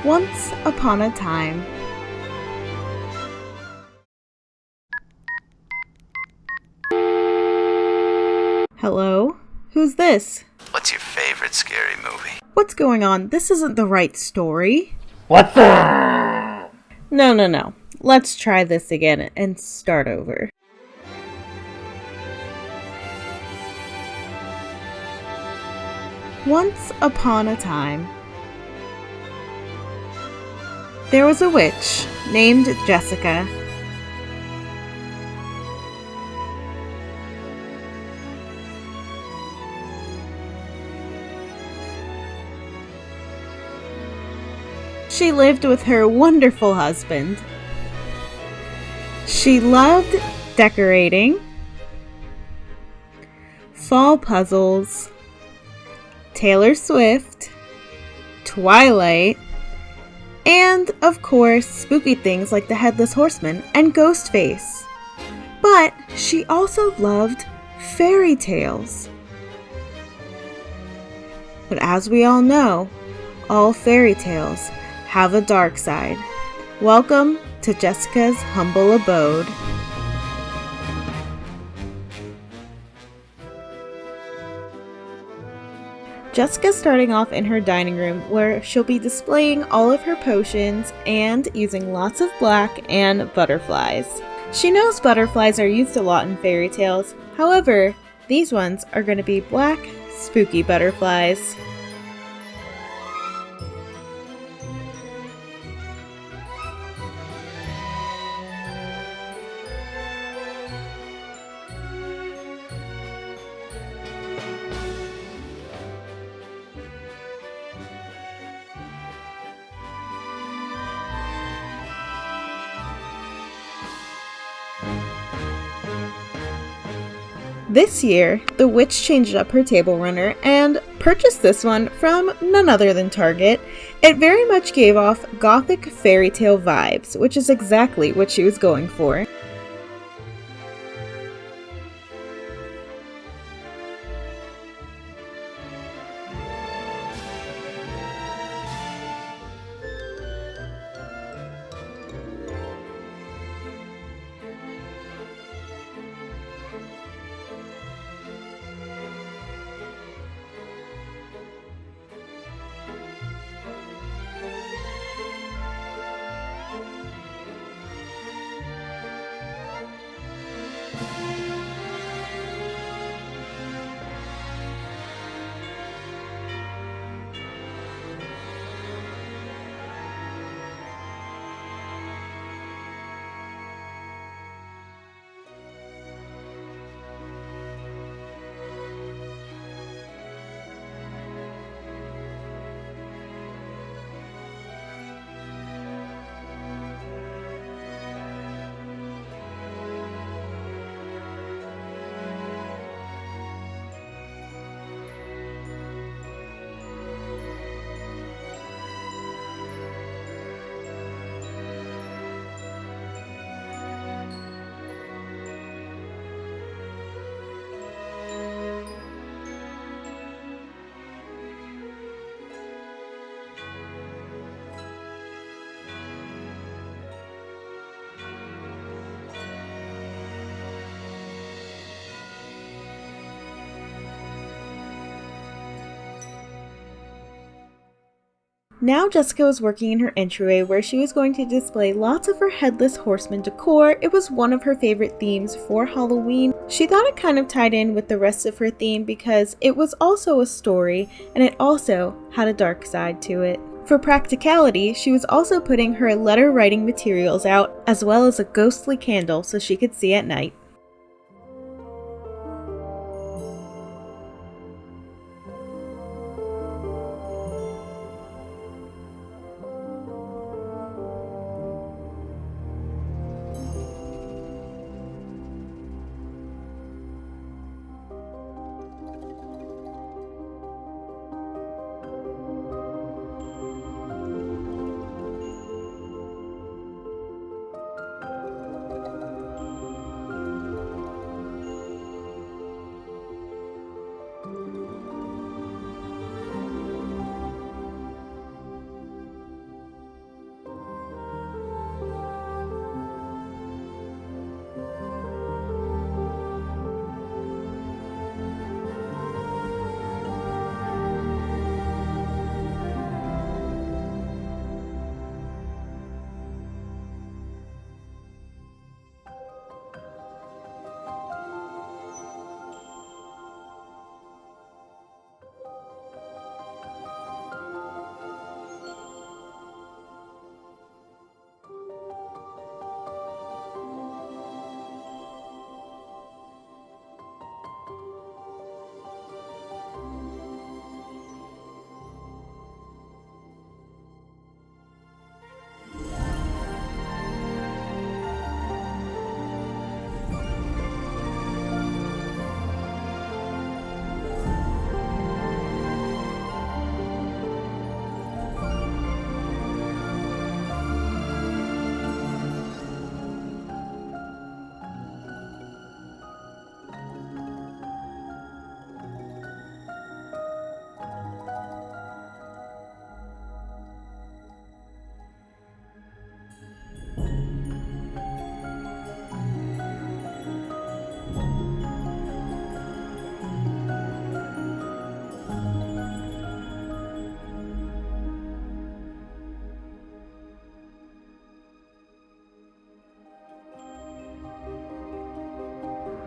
Once upon a time. Hello? Who's this? What's your favorite scary movie? What's going on? This isn't the right story. What's up? No. Let's try this again and start over. Once upon a time, there was a witch named Jessica. She lived with her wonderful husband. She loved decorating, fall puzzles, Taylor Swift, Twilight, and, of course, spooky things like the Headless Horseman and Ghostface. But she also loved fairy tales. But as we all know, all fairy tales have a dark side. Welcome to Jessica's humble abode. Jessica's starting off in her dining room where she'll be displaying all of her potions and using lots of black and butterflies. She knows butterflies are used a lot in fairy tales, however, these ones are going to be black, spooky butterflies. This year, the witch changed up her table runner and purchased this one from none other than Target. It very much gave off Gothic Fairytale vibes, which is exactly what she was going for. Now Jessica was working in her entryway where she was going to display lots of her Headless Horseman decor. It was one of her favorite themes for Halloween. She thought it kind of tied in with the rest of her theme because it was also a story and it also had a dark side to it. For practicality, she was also putting her letter writing materials out as well as a ghostly candle so she could see at night.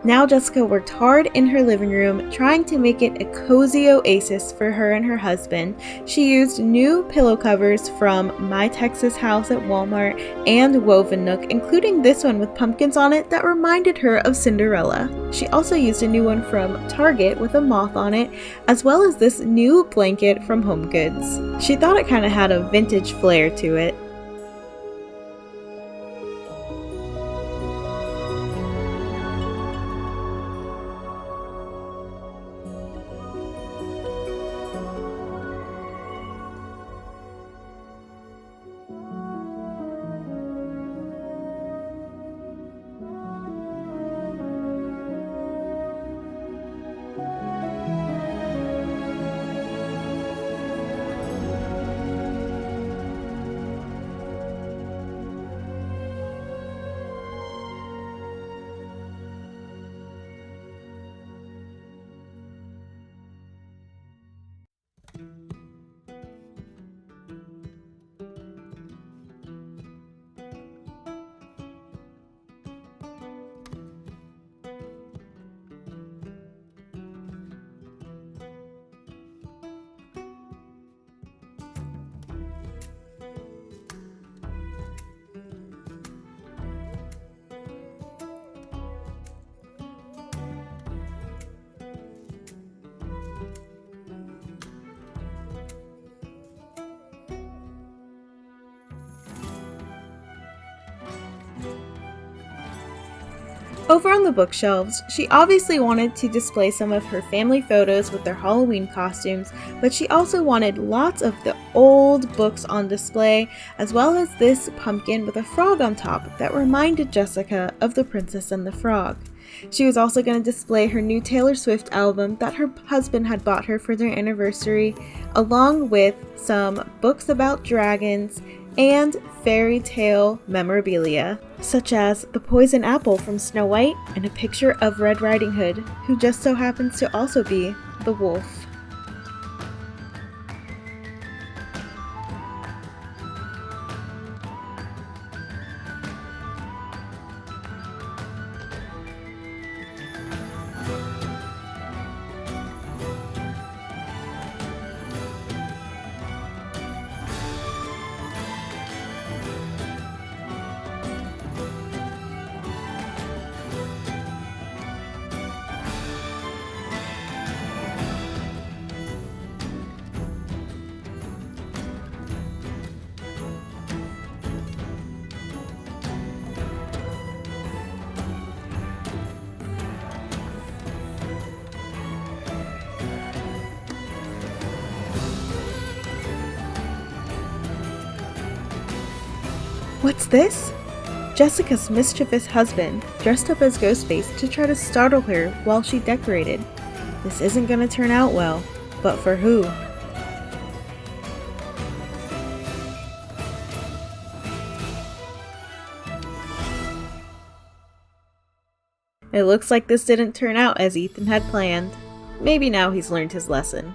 Now Jessica worked hard in her living room, trying to make it a cozy oasis for her and her husband. She used new pillow covers from My Texas House at Walmart and Woven Nook, including this one with pumpkins on it that reminded her of Cinderella. She also used a new one from Target with a moth on it, as well as this new blanket from Home Goods. She thought it kind of had a vintage flair to it. Over on the bookshelves, she obviously wanted to display some of her family photos with their Halloween costumes, but she also wanted lots of the old books on display, as well as this pumpkin with a frog on top that reminded Jessica of The Princess and the Frog. She was also going to display her new Taylor Swift album that her husband had bought her for their anniversary, along with some books about dragons and fairy tale memorabilia, such as the poison apple from Snow White and a picture of Red Riding Hood, who just so happens to also be the wolf. What's this? Jessica's mischievous husband, dressed up as Ghostface to try to startle her while she decorated. This isn't gonna turn out well, but for who? It looks like this didn't turn out as Ethan had planned. Maybe now he's learned his lesson.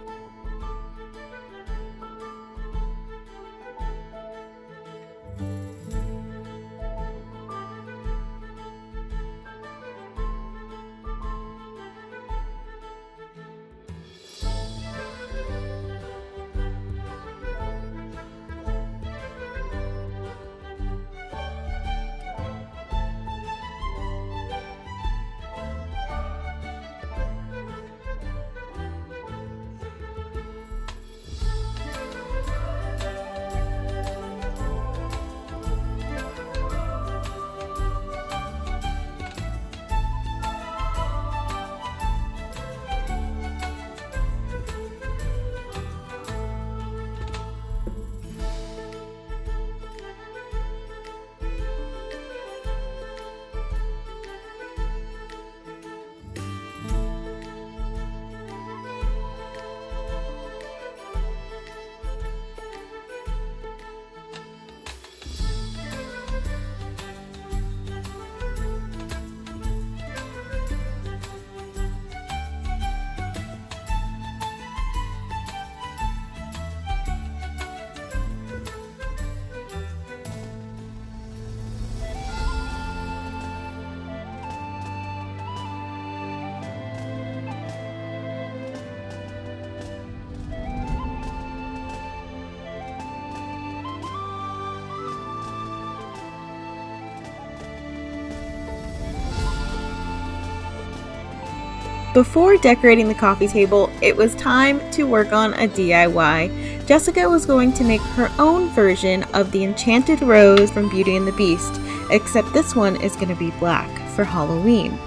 Before decorating the coffee table, it was time to work on a DIY. Jessica was going to make her own version of the enchanted rose from Beauty and the Beast, except this one is going to be black for Halloween.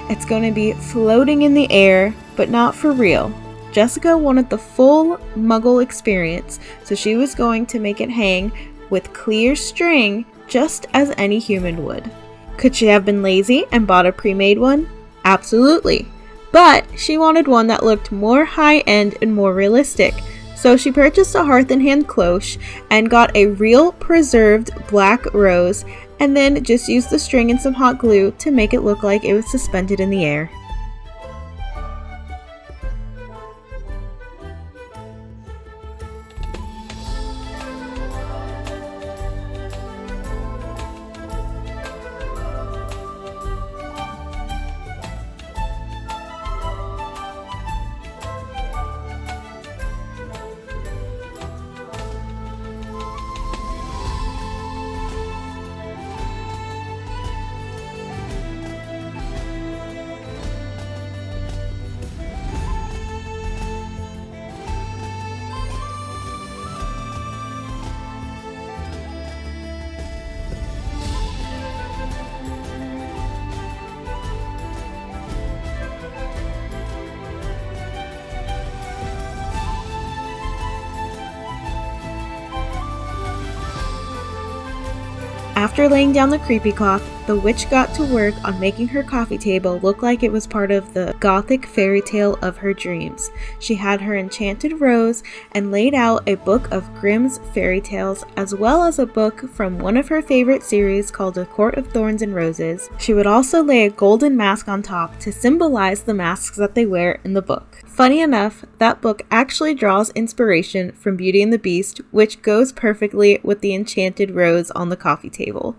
It's going to be floating in the air, but not for real. Jessica wanted the full Muggle experience, so she was going to make it hang with clear string just as any human would. Could she have been lazy and bought a pre-made one? Absolutely. But she wanted one that looked more high-end and more realistic, so she purchased a hearth and hand cloche and got a real preserved black rose, and then just used the string and some hot glue to make it look like it was suspended in the air. After laying down the creepy cloth, the witch got to work on making her coffee table look like it was part of the Gothic fairytale of her dreams. She had her enchanted rose and laid out a book of Grimm's fairy tales, as well as a book from one of her favorite series called A Court of Thorns and Roses. She would also lay a golden mask on top to symbolize the masks that they wear in the book. Funny enough, that book actually draws inspiration from Beauty and the Beast, which goes perfectly with the enchanted rose on the coffee table.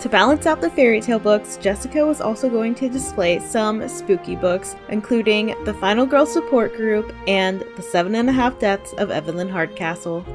To balance out the fairy tale books, Jessica was also going to display some spooky books, including The Final Girl Support Group and The 7.5 Deaths of Evelyn Hardcastle.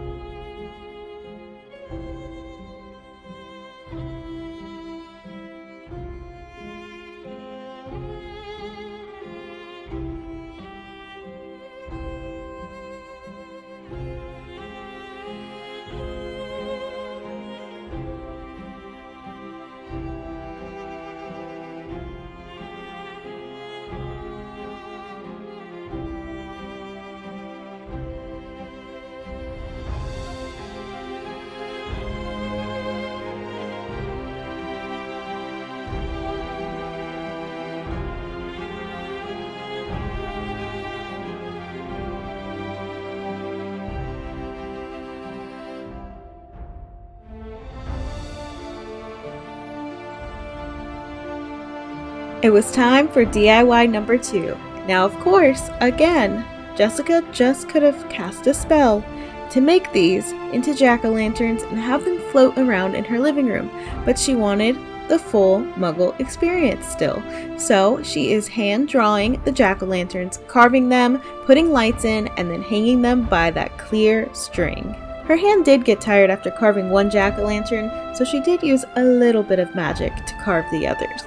It was time for DIY number 2. Now, of course, again, Jessica just could have cast a spell to make these into jack-o'-lanterns and have them float around in her living room, but she wanted the full Muggle experience still. So she is hand drawing the jack-o'-lanterns, carving them, putting lights in, and then hanging them by that clear string. Her hand did get tired after carving one jack-o'-lantern, so she did use a little bit of magic to carve the others.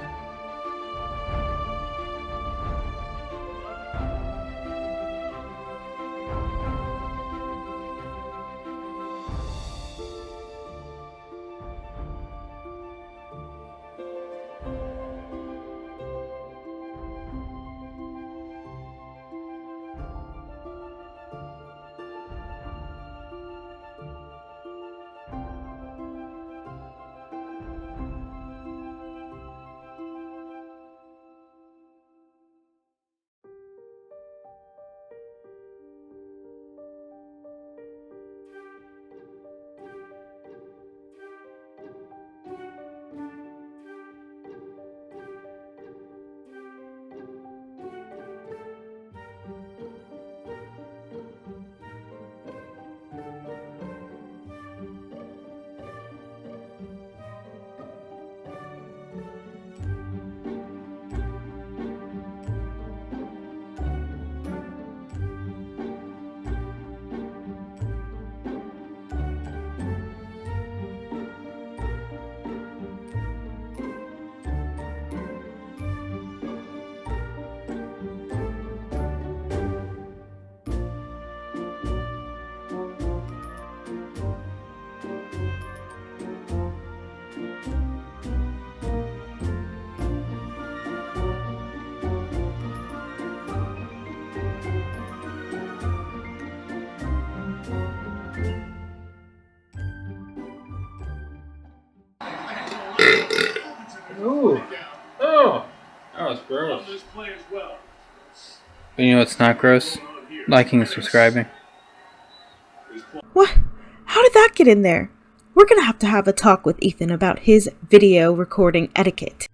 Ooh. Oh. That was gross. But you know what's not gross? Liking and subscribing. What? How did that get in there? We're gonna have to have a talk with Ethan about his video recording etiquette.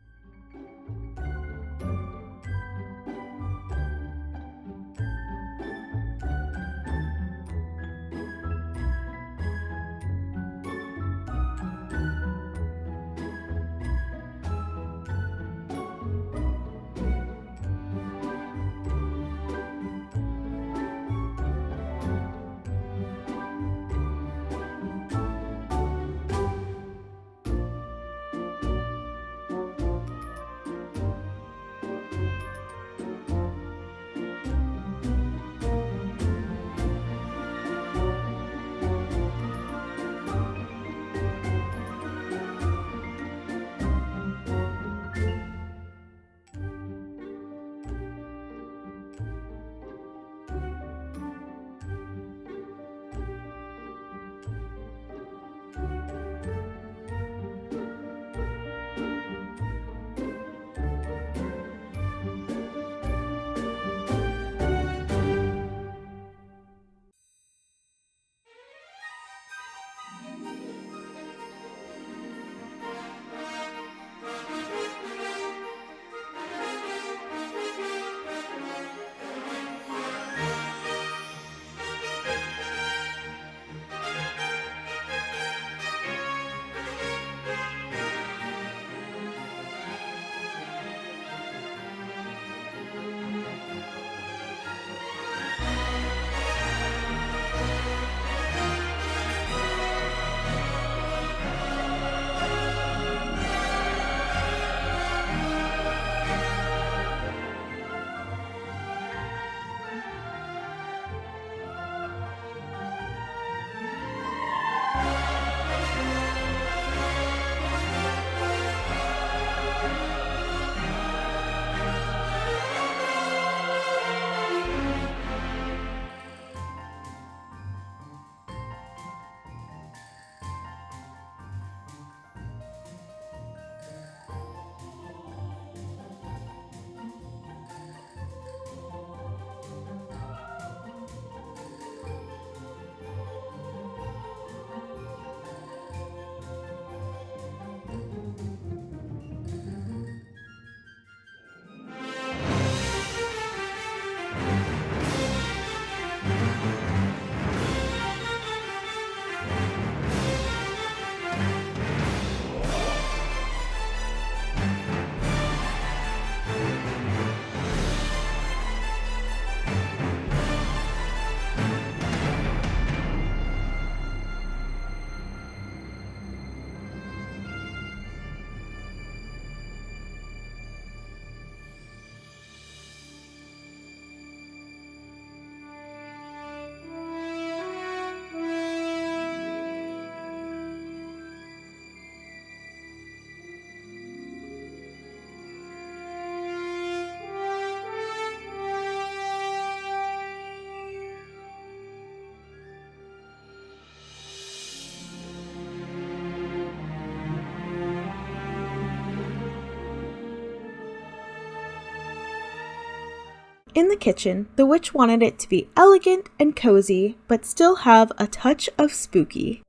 In the kitchen, the witch wanted it to be elegant and cozy, but still have a touch of spooky.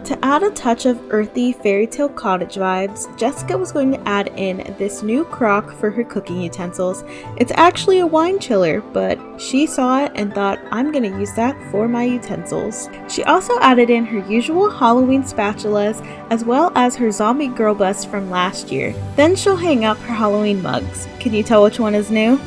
To add a touch of earthy fairytale cottage vibes, Jessica was going to add in this new crock for her cooking utensils. It's actually a wine chiller, but she saw it and thought, I'm going to use that for my utensils. She also added in her usual Halloween spatulas, as well as her zombie girl bust from last year. Then she'll hang up her Halloween mugs. Can you tell which one is new?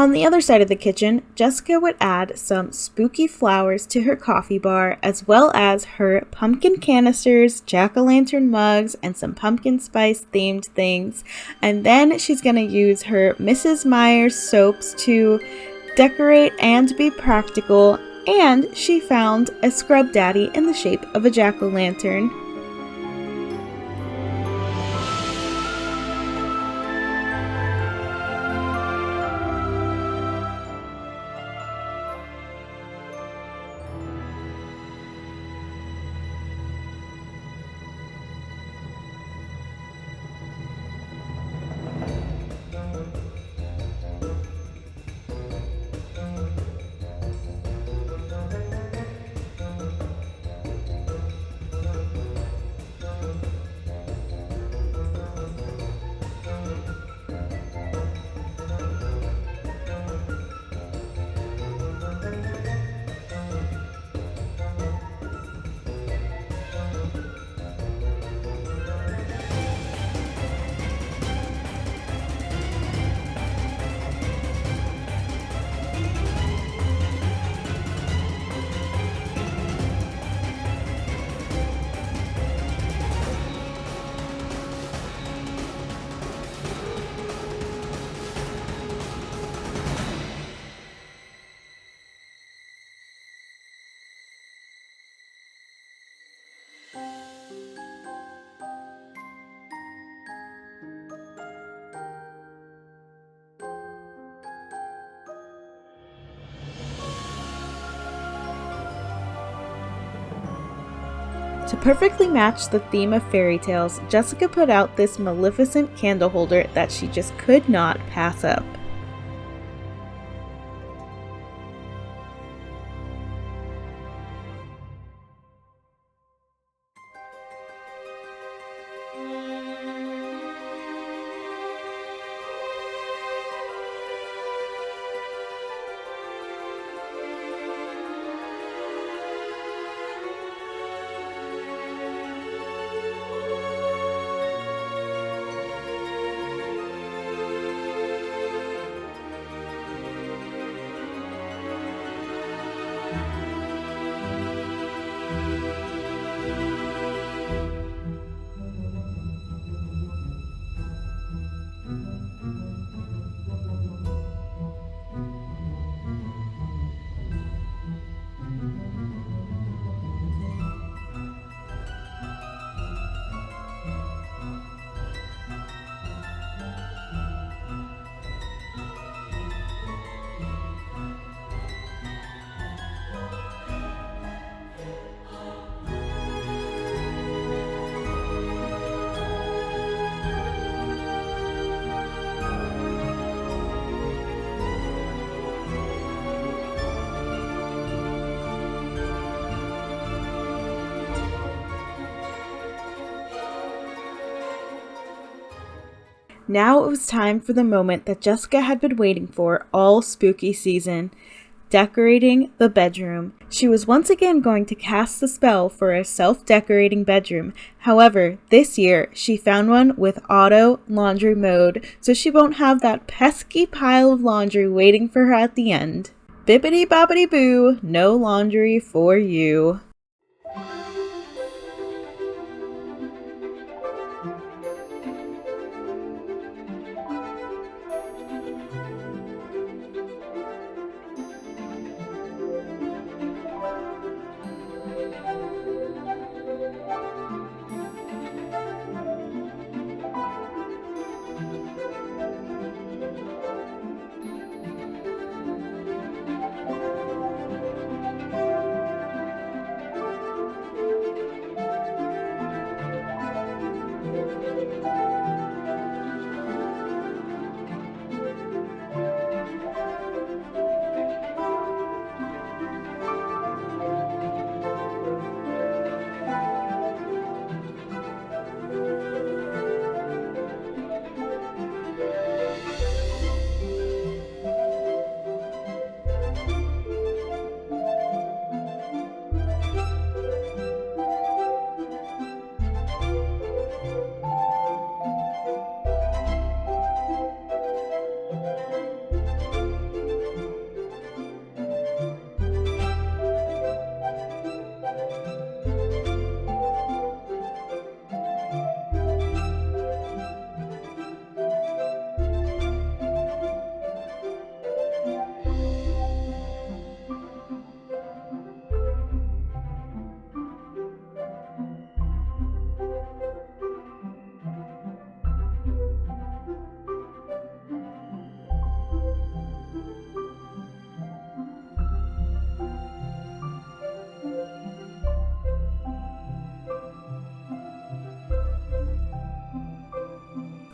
On the other side of the kitchen, Jessica would add some spooky flowers to her coffee bar, as well as her pumpkin canisters, jack-o'-lantern mugs, and some pumpkin spice themed things. And then she's going to use her Mrs. Myers soaps to decorate and be practical. And she found a scrub daddy in the shape of a jack-o'-lantern. To perfectly match the theme of fairy tales, Jessica put out this maleficent candle holder that she just could not pass up. Now it was time for the moment that Jessica had been waiting for all spooky season, decorating the bedroom. She was once again going to cast the spell for a self-decorating bedroom. However, this year she found one with auto laundry mode, so she won't have that pesky pile of laundry waiting for her at the end. Bippity boppity boo, no laundry for you.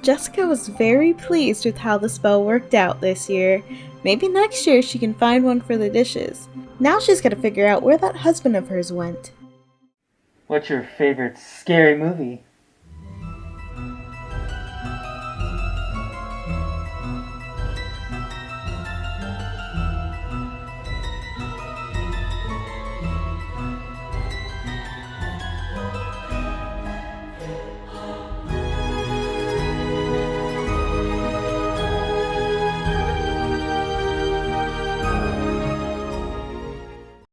Jessica was very pleased with how the spell worked out this year. Maybe next year she can find one for the dishes. Now she's gotta figure out where that husband of hers went. What's your favorite scary movie?